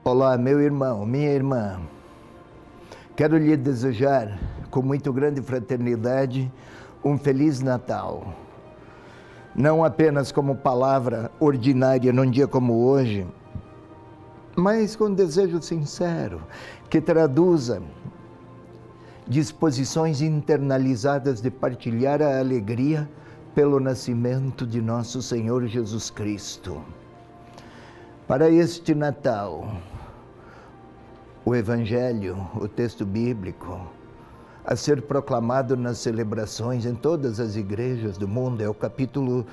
Olá, meu irmão, minha irmã. Quero lhe desejar, com muito grande fraternidade, um Feliz Natal. Não apenas como palavra ordinária num dia como hoje, mas com desejo sincero, que traduza disposições internalizadas de partilhar a alegria pelo nascimento de nosso Senhor Jesus Cristo. Para este Natal, o Evangelho, o texto bíblico, a ser proclamado nas celebrações em todas as igrejas do mundo, é o capítulo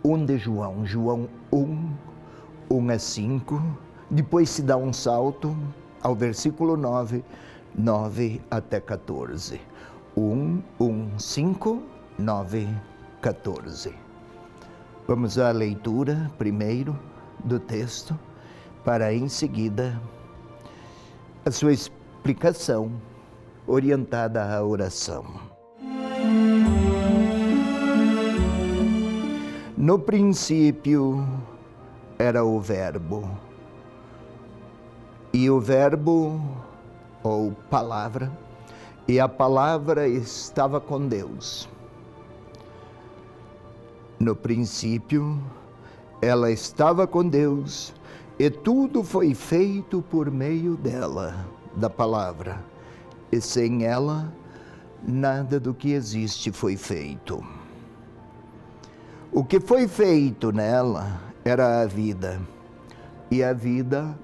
1 de João, João 1 a 5, depois se dá um salto ao versículo 9 até 14. 5, 9, 14. Vamos à leitura primeiro do texto, para em seguida a sua explicação orientada à oração. No princípio era o Verbo, e o Verbo, ou palavra, e a palavra estava com Deus. No princípio, ela estava com Deus, e tudo foi feito por meio dela, da palavra. E sem ela, nada do que existe foi feito. O que foi feito nela era a vida, e a vida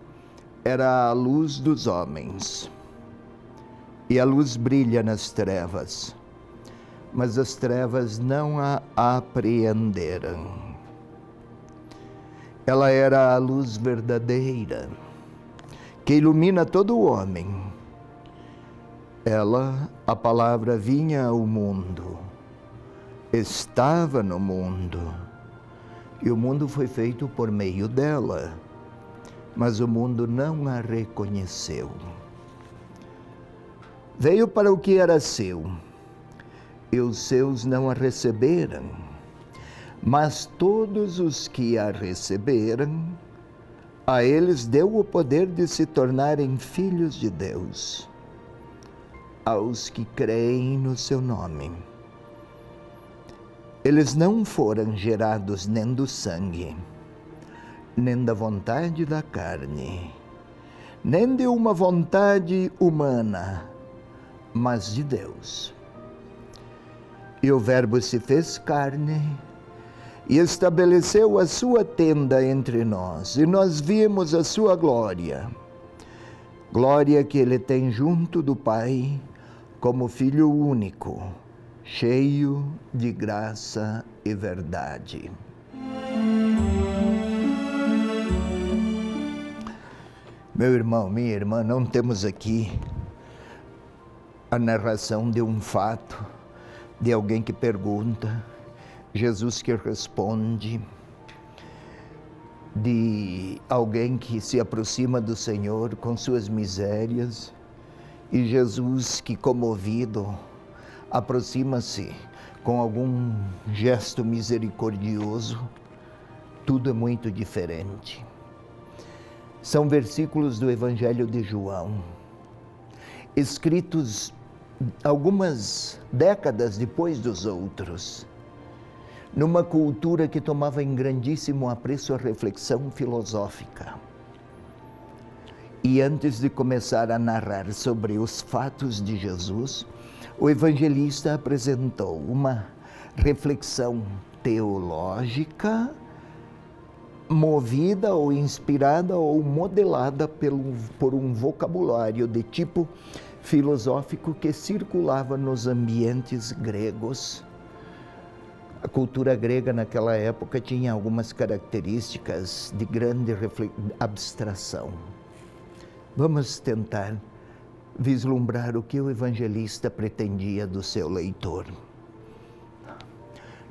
era a luz dos homens. E a luz brilha nas trevas, mas as trevas não a apreenderam. Ela era a luz verdadeira, que ilumina todo o homem. Ela, a palavra, vinha ao mundo, estava no mundo, e o mundo foi feito por meio dela, mas o mundo não a reconheceu. Veio para o que era seu, e os seus não a receberam. Mas todos os que a receberam, a eles deu o poder de se tornarem filhos de Deus, aos que creem no seu nome. Eles não foram gerados nem do sangue, nem da vontade da carne, nem de uma vontade humana, mas de Deus. E o Verbo se fez carne e estabeleceu a sua tenda entre nós, e nós vimos a sua glória, glória que ele tem junto do Pai, como Filho único, cheio de graça e verdade. Meu irmão, minha irmã, não temos aqui a narração de um fato, de alguém que pergunta, Jesus que responde, de alguém que se aproxima do Senhor com suas misérias, e Jesus que, comovido, aproxima-se com algum gesto misericordioso. Tudo é muito diferente. São versículos do Evangelho de João, escritos algumas décadas depois dos outros, numa cultura que tomava em grandíssimo apreço a reflexão filosófica. E antes de começar a narrar sobre os fatos de Jesus, o evangelista apresentou uma reflexão teológica, movida ou inspirada ou modelada por um vocabulário de tipo filosófico que circulava nos ambientes gregos. A cultura grega naquela época tinha algumas características de grande abstração. Vamos tentar vislumbrar o que o evangelista pretendia do seu leitor.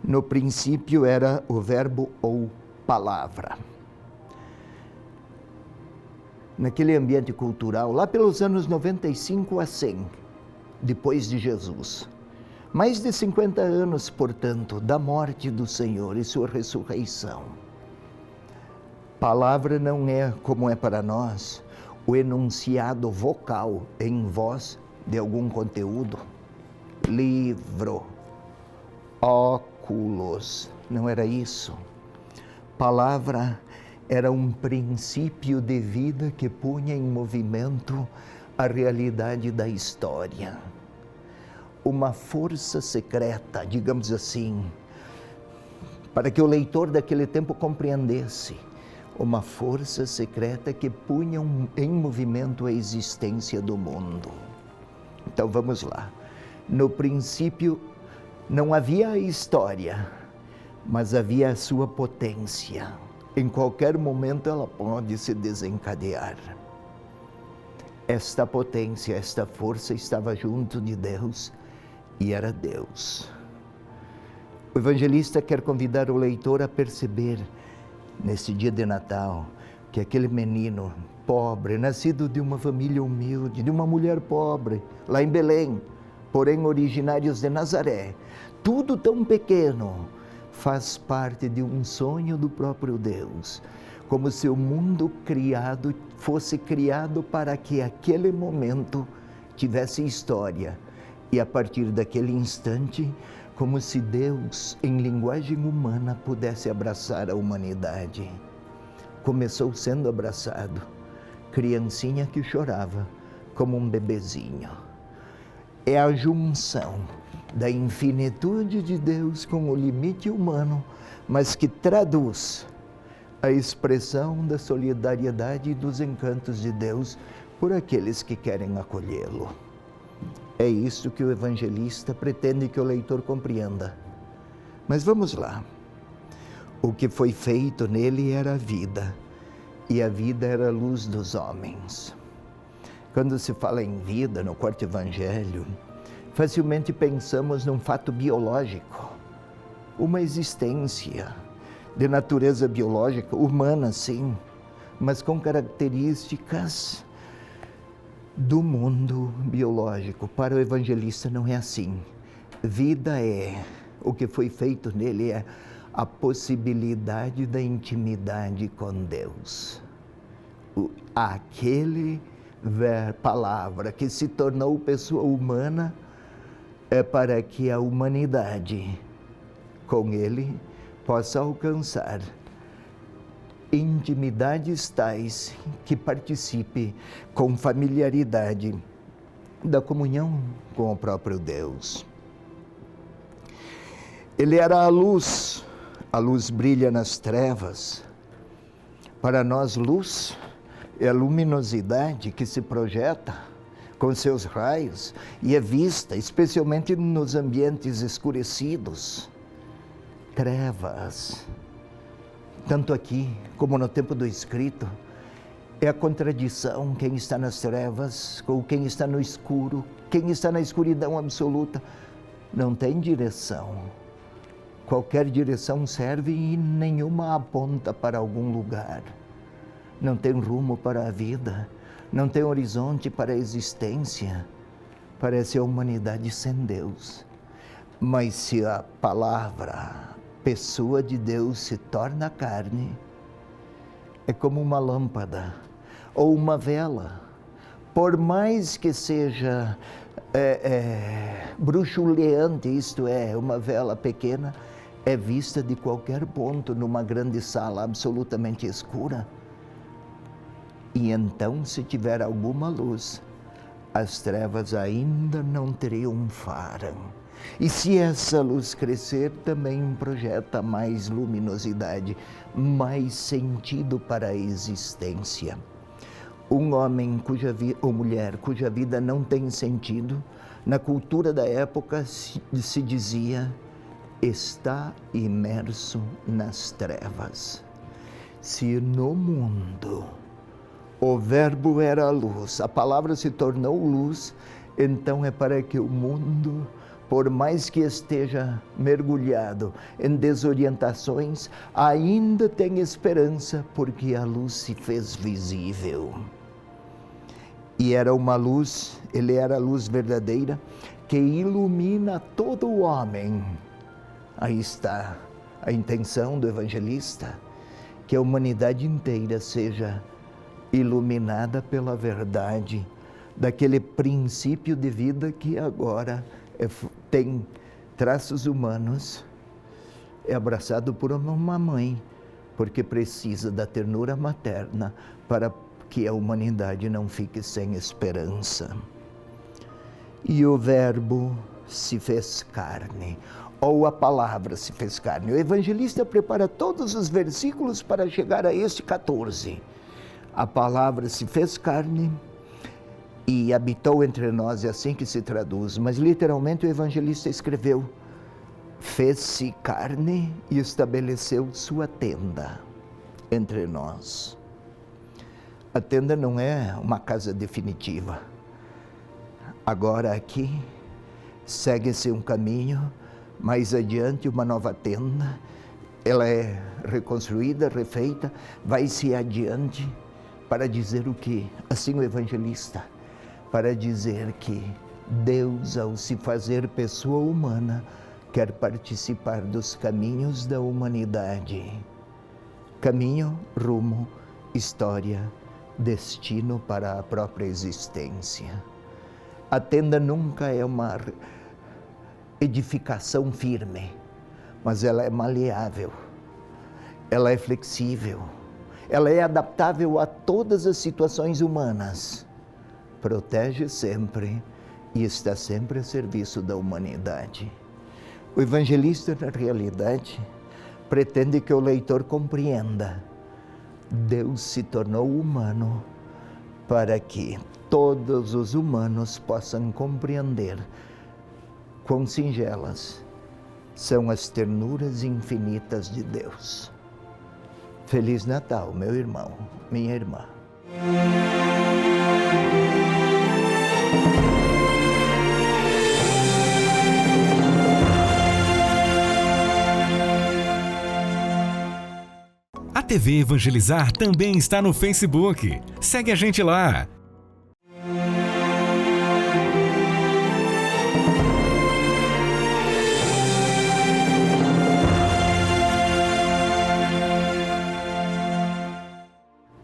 No princípio era o Verbo ou palavra. Naquele ambiente cultural, lá pelos anos 95 a 100, depois de Jesus, mais de 50 anos, portanto, da morte do Senhor e sua ressurreição. Palavra não é, como é para nós, o enunciado vocal em voz de algum conteúdo. Livro, óculos, não era isso. Palavra era um princípio de vida que punha em movimento a realidade da história. Uma força secreta, digamos assim, para que o leitor daquele tempo compreendesse, uma força secreta que punha em movimento a existência do mundo. Então vamos lá. No princípio não havia a história, mas havia a sua potência. Em qualquer momento ela pode se desencadear. Esta potência, esta força estava junto de Deus e era Deus. O evangelista quer convidar o leitor a perceber, nesse dia de Natal, que aquele menino pobre, nascido de uma família humilde, de uma mulher pobre, lá em Belém, porém originários de Nazaré, tudo tão pequeno, faz parte de um sonho do próprio Deus, como se o mundo criado fosse criado para que aquele momento tivesse história, e a partir daquele instante, como se Deus, em linguagem humana, pudesse abraçar a humanidade. Começou sendo abraçado, criancinha que chorava, como um bebezinho. É a junção da infinitude de Deus com o limite humano, mas que traduz a expressão da solidariedade e dos encantos de Deus por aqueles que querem acolhê-lo. É isso que o evangelista pretende que o leitor compreenda. Mas vamos lá. O que foi feito nele era a vida, e a vida era a luz dos homens. Quando se fala em vida no quarto evangelho, facilmente pensamos num fato biológico, uma existência de natureza biológica, humana sim, mas com características do mundo biológico. Para o evangelista não é assim. Vida é, o que foi feito nele é a possibilidade da intimidade com Deus. Palavra que se tornou pessoa humana é para que a humanidade com ele possa alcançar intimidades tais que participe com familiaridade da comunhão com o próprio Deus. Ele era a luz brilha nas trevas. Para nós, luz é a luminosidade que se projeta com seus raios e é vista, especialmente nos ambientes escurecidos. Trevas, tanto aqui como no tempo do escrito, é a contradição, quem está nas trevas com quem está no escuro, quem está na escuridão absoluta, não tem direção. Qualquer direção serve e nenhuma aponta para algum lugar. Não tem rumo para a vida, não tem horizonte para a existência. Parece a humanidade sem Deus. Mas se a palavra, pessoa de Deus, se torna carne, é como uma lâmpada ou uma vela. Por mais que seja bruxuleante, isto é, uma vela pequena, é vista de qualquer ponto numa grande sala absolutamente escura. E então, se tiver alguma luz, as trevas ainda não triunfaram. E se essa luz crescer, também projeta mais luminosidade, mais sentido para a existência. Um homem ou mulher cuja vida não tem sentido, na cultura da época se dizia, está imerso nas trevas. Se no mundo o verbo era a luz, a palavra se tornou luz, então é para que o mundo, por mais que esteja mergulhado em desorientações, ainda tenha esperança, porque a luz se fez visível. E era uma luz, ele era a luz verdadeira, que ilumina todo o homem. Aí está a intenção do evangelista, que a humanidade inteira seja iluminada pela verdade daquele princípio de vida que agora tem traços humanos, é abraçado por uma mãe, porque precisa da ternura materna para que a humanidade não fique sem esperança. E o Verbo se fez carne, ou a palavra se fez carne. O evangelista prepara todos os versículos para chegar a este 14. A palavra se fez carne e habitou entre nós, é assim que se traduz. Mas literalmente o evangelista escreveu: fez-se carne e estabeleceu sua tenda entre nós. A tenda não é uma casa definitiva. Agora aqui segue-se um caminho, mais adiante uma nova tenda, ela é reconstruída, refeita, vai-se adiante para dizer o quê? Assim o evangelista, para dizer que Deus, ao se fazer pessoa humana, quer participar dos caminhos da humanidade. Caminho, rumo, história, destino para a própria existência. A tenda nunca é uma edificação firme, mas ela é maleável, ela é flexível, ela é adaptável a todas as situações humanas, protege sempre e está sempre a serviço da humanidade. O evangelista, na realidade, pretende que o leitor compreenda: Deus se tornou humano para que todos os humanos possam compreender quão singelas são as ternuras infinitas de Deus. Feliz Natal, meu irmão, minha irmã. A TV Evangelizar também está no Facebook. Segue a gente lá.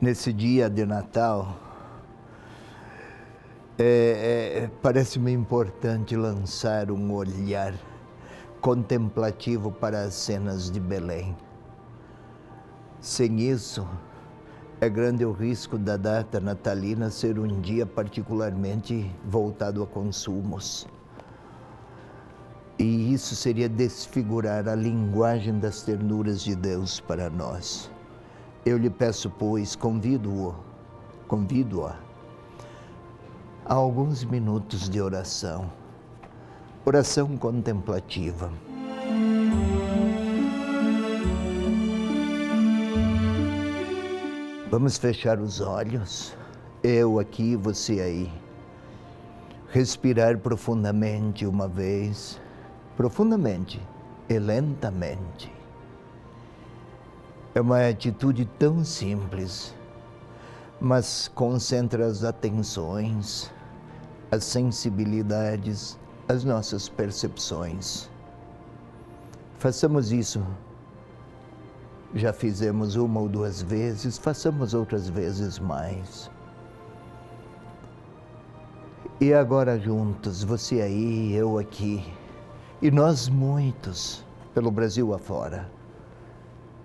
Nesse dia de Natal, parece-me importante lançar um olhar contemplativo para as cenas de Belém. Sem isso, é grande o risco da data natalina ser um dia particularmente voltado a consumos. E isso seria desfigurar a linguagem das ternuras de Deus para nós. Eu lhe peço, pois, convido-a a alguns minutos de oração contemplativa. Vamos fechar os olhos, eu aqui, você aí. Respirar profundamente uma vez, profundamente e lentamente. É uma atitude tão simples, mas concentra as atenções, as sensibilidades, as nossas percepções. Façamos isso. Já fizemos uma ou duas vezes, façamos outras vezes mais. E agora juntos, você aí, eu aqui, e nós muitos, pelo Brasil afora,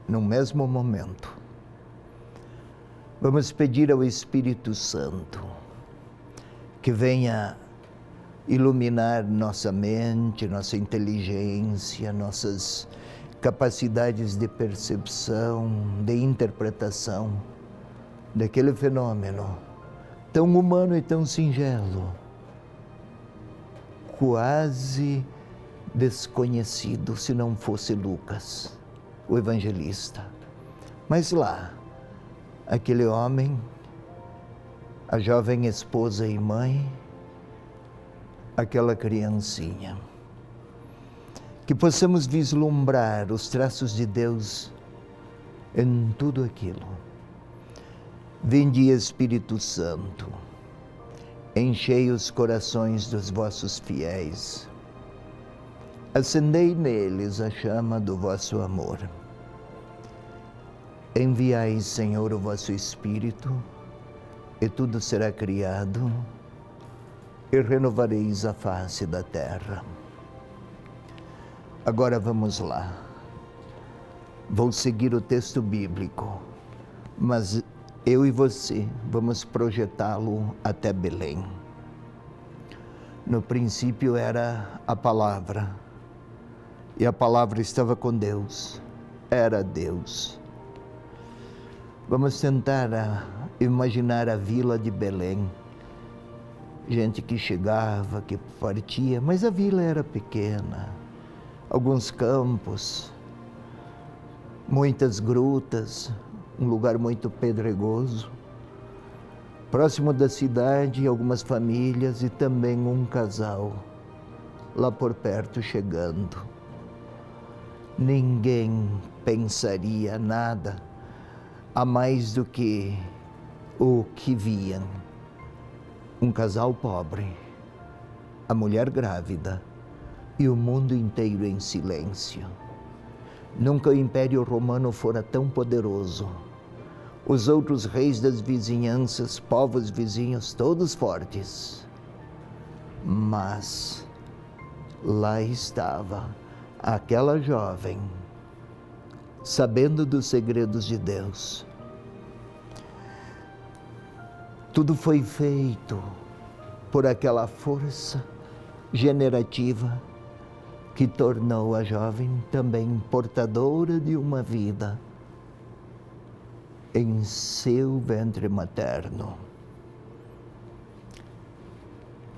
no mesmo momento, vamos pedir ao Espírito Santo que venha iluminar nossa mente, nossa inteligência, nossas capacidades de percepção, de interpretação daquele fenômeno tão humano e tão singelo, quase desconhecido se não fosse Lucas, o evangelista. Mas lá, aquele homem, a jovem esposa e mãe, aquela criancinha. Que possamos vislumbrar os traços de Deus em tudo aquilo. Vinde, Espírito Santo, enchei os corações dos vossos fiéis, acendei neles a chama do vosso amor. Enviai, Senhor, o vosso Espírito, e tudo será criado, e renovareis a face da terra. Agora vamos lá. Vou seguir o texto bíblico, mas eu e você vamos projetá-lo até Belém. No princípio era a palavra, e a palavra estava com Deus, era Deus. Vamos tentar imaginar a vila de Belém. Gente que chegava, que partia, mas a vila era pequena. Alguns campos, muitas grutas, um lugar muito pedregoso. Próximo da cidade, algumas famílias e também um casal lá por perto chegando. Ninguém pensaria nada a mais do que o que viam. Um casal pobre, a mulher grávida e o mundo inteiro em silêncio. Nunca o Império Romano fora tão poderoso. Os outros reis das vizinhanças, povos vizinhos, todos fortes. Mas lá estava aquela jovem, sabendo dos segredos de Deus. Tudo foi feito por aquela força generativa que tornou a jovem também portadora de uma vida em seu ventre materno.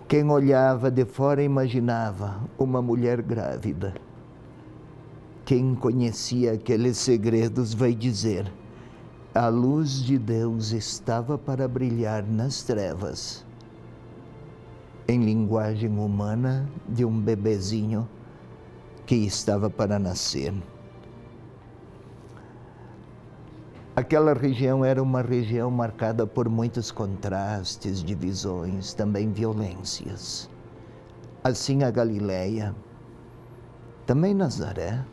Quem olhava de fora imaginava uma mulher grávida. Quem conhecia aqueles segredos vai dizer: a luz de Deus estava para brilhar nas trevas. Em linguagem humana de um bebezinho que estava para nascer. Aquela região era uma região marcada por muitos contrastes, divisões, também violências. Assim a Galileia, também Nazaré.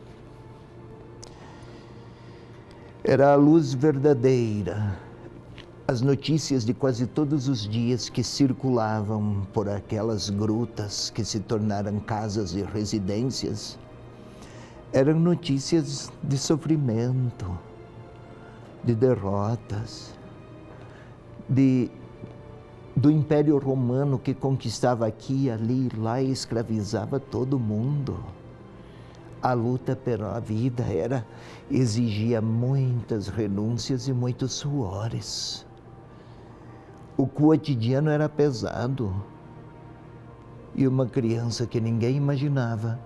Era a luz verdadeira, as notícias de quase todos os dias que circulavam por aquelas grutas que se tornaram casas e residências, eram notícias de sofrimento, de derrotas, do Império Romano que conquistava aqui, ali, lá e escravizava todo mundo. A luta pela vida exigia muitas renúncias e muitos suores. O cotidiano era pesado. E uma criança que ninguém imaginava,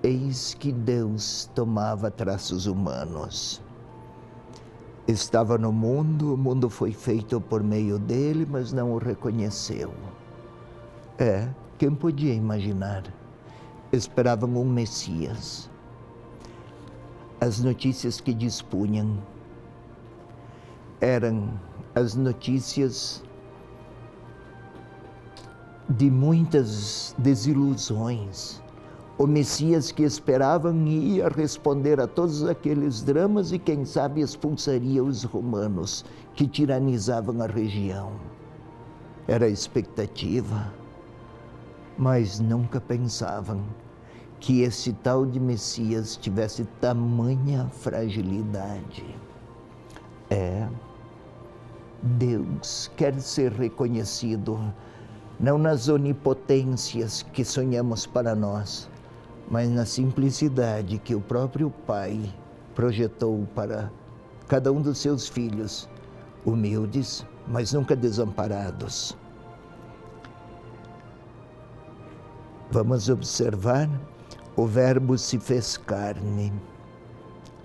eis que Deus tomava traços humanos. Estava no mundo, o mundo foi feito por meio dele, mas não o reconheceu. Quem podia imaginar? Esperavam um Messias. As notícias que dispunham eram as notícias de muitas desilusões. O Messias que esperavam ia responder a todos aqueles dramas e, quem sabe, expulsaria os romanos que tiranizavam a região. Era a expectativa, mas nunca pensavam que esse tal de Messias tivesse tamanha fragilidade. Deus quer ser reconhecido, não nas onipotências que sonhamos para nós, mas na simplicidade que o próprio Pai projetou para cada um dos seus filhos, humildes, mas nunca desamparados. Vamos observar: o Verbo se fez carne,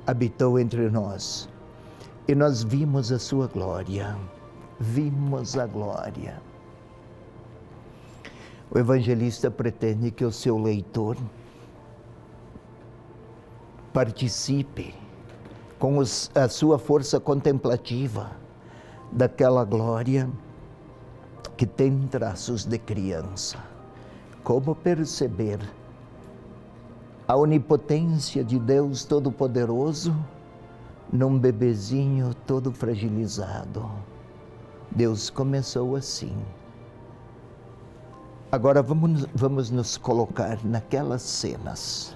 habitou entre nós, e nós vimos a sua glória, vimos a glória. O evangelista pretende que o seu leitor participe com a sua força contemplativa daquela glória que tem traços de criança. Como perceber a onipotência de Deus Todo-Poderoso num bebezinho todo fragilizado, Deus começou assim. Agora vamos nos colocar naquelas cenas,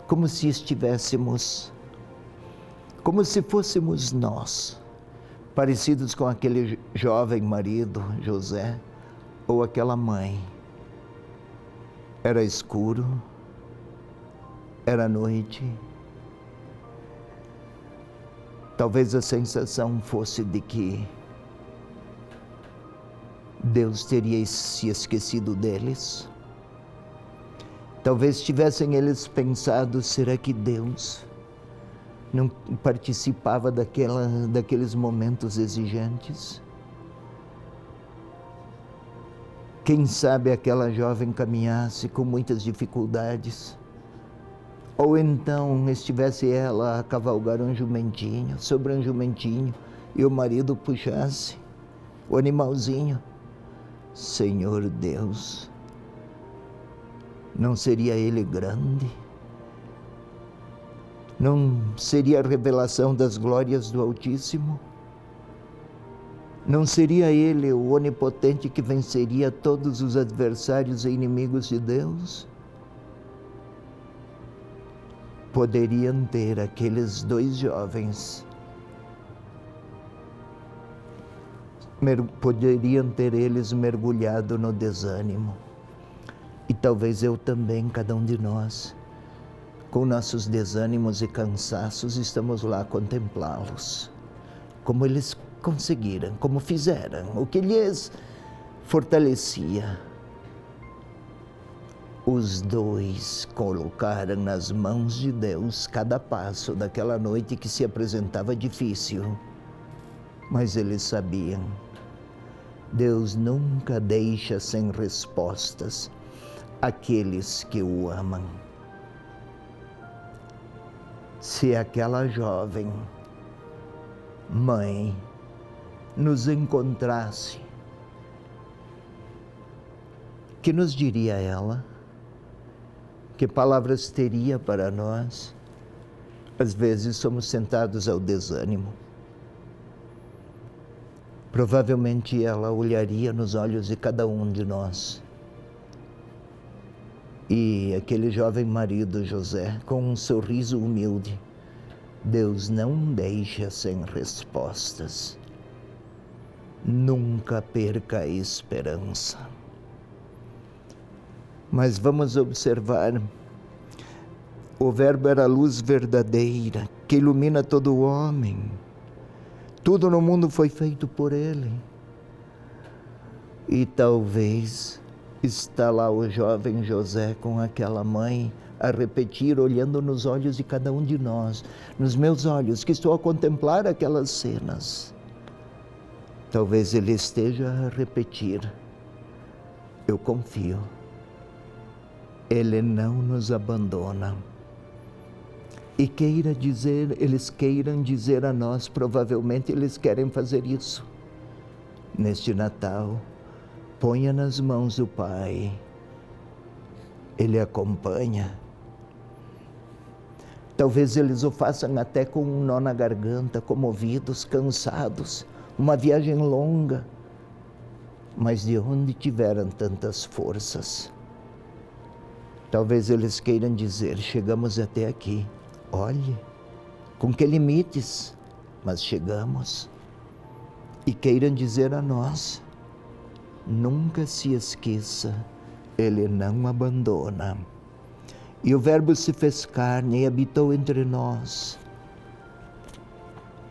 como se estivéssemos, como se fôssemos nós, parecidos com aquele jovem marido, José, ou aquela mãe. Era escuro, era noite. Talvez a sensação fosse de que Deus teria se esquecido deles. Talvez tivessem eles pensado, será que Deus não participava daqueles momentos exigentes? Quem sabe aquela jovem caminhasse com muitas dificuldades, ou então estivesse ela a cavalgar sobre um jumentinho, e o marido puxasse o animalzinho. Senhor Deus, não seria Ele grande? Não seria a revelação das glórias do Altíssimo? Não seria Ele o onipotente que venceria todos os adversários e inimigos de Deus? Poderiam ter aqueles dois jovens, poderiam ter eles mergulhado no desânimo. E talvez eu também, cada um de nós, com nossos desânimos e cansaços, estamos lá a contemplá-los. Como eles conseguiram, como fizeram, o que lhes fortalecia. Os dois colocaram nas mãos de Deus cada passo daquela noite que se apresentava difícil. Mas eles sabiam, Deus nunca deixa sem respostas aqueles que o amam. Se aquela jovem mãe nos encontrasse, que nos diria ela? Que palavras teria para nós? Às vezes somos tentados ao desânimo. Provavelmente ela olharia nos olhos de cada um de nós. E aquele jovem marido, José, com um sorriso humilde, Deus não deixa sem respostas. Nunca perca a esperança. Mas vamos observar, o Verbo era a luz verdadeira, que ilumina todo o homem. Tudo no mundo foi feito por Ele. E talvez está lá o jovem José com aquela mãe a repetir, olhando nos olhos de cada um de nós, nos meus olhos, que estou a contemplar aquelas cenas. Talvez ele esteja a repetir, eu confio, Ele não nos abandona. E eles queiram dizer a nós, provavelmente eles querem fazer isso. Neste Natal, ponha nas mãos do Pai. Ele acompanha. Talvez eles o façam até com um nó na garganta, comovidos, cansados, uma viagem longa. Mas de onde tiveram tantas forças? Talvez eles queiram dizer, chegamos até aqui. Olhe, com que limites, mas chegamos. E queiram dizer a nós, nunca se esqueça, Ele não abandona. E o Verbo se fez carne e habitou entre nós.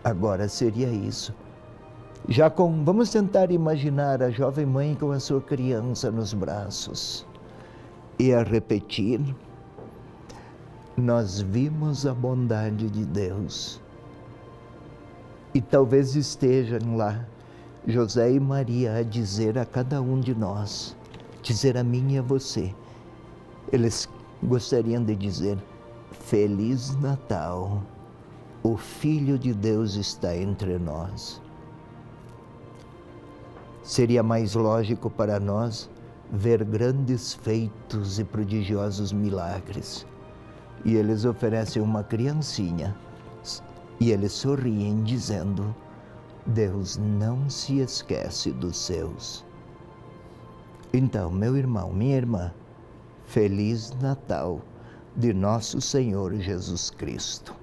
Agora seria isso. Vamos tentar imaginar a jovem mãe com a sua criança nos braços. E a repetir, nós vimos a bondade de Deus. E talvez estejam lá José e Maria a dizer a cada um de nós, dizer a mim e a você. Eles gostariam de dizer, Feliz Natal, o Filho de Deus está entre nós. Seria mais lógico para nós ver grandes feitos e prodigiosos milagres. E eles oferecem uma criancinha, e eles sorriem dizendo, Deus não se esquece dos seus. Então, meu irmão, minha irmã, Feliz Natal de nosso Senhor Jesus Cristo.